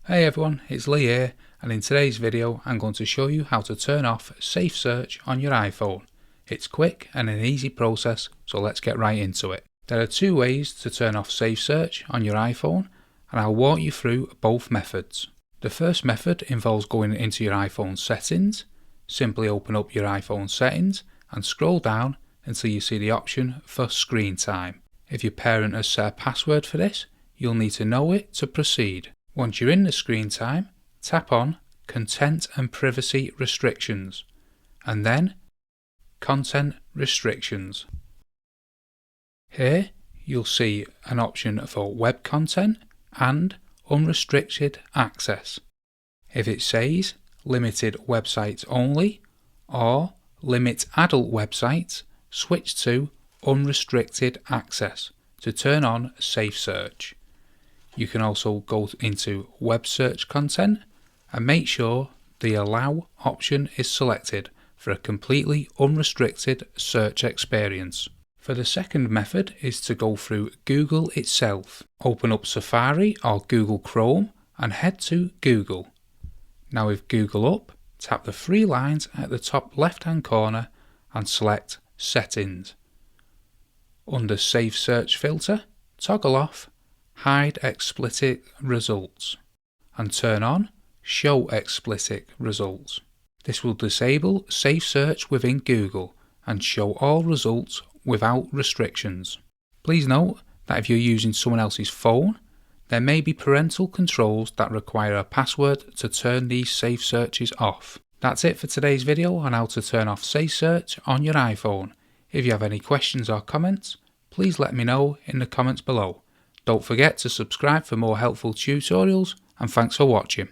Hey everyone, it's Lee here, and in today's video I'm going to show you how to turn off Safe Search on your iPhone. It's quick and an easy process, so let's get right into it. There are two ways to turn off Safe Search on your iPhone, and I'll walk you through both methods. The first method involves going into your iPhone settings. Simply open up your iPhone settings and scroll down until you see the option for screen time. If your parent has set a password for this, you'll need to know it to proceed. Once you're in the screen time, tap on Content and Privacy Restrictions and then Content Restrictions. Here you'll see an option for web content and unrestricted access. If it says limited websites only or limit adult websites, switch to unrestricted access to turn on Safe Search. You can also go into web search content and make sure the allow option is selected for a completely unrestricted search experience. For the second method is to go through Google itself. Open up Safari or Google Chrome and head to Google. Now with Google up, tap the three lines at the top left hand corner and select Settings. Under Safe Search filter, toggle off Hide Explicit Results and turn on Show Explicit Results. This will disable Safe Search within Google and show all results without restrictions. Please note that if you're using someone else's phone, there may be parental controls that require a password to turn these safe searches off. That's it for today's video on how to turn off Safe Search on your iPhone. If you have any questions or comments, please let me know in the comments below. Don't forget to subscribe for more helpful tutorials, and thanks for watching.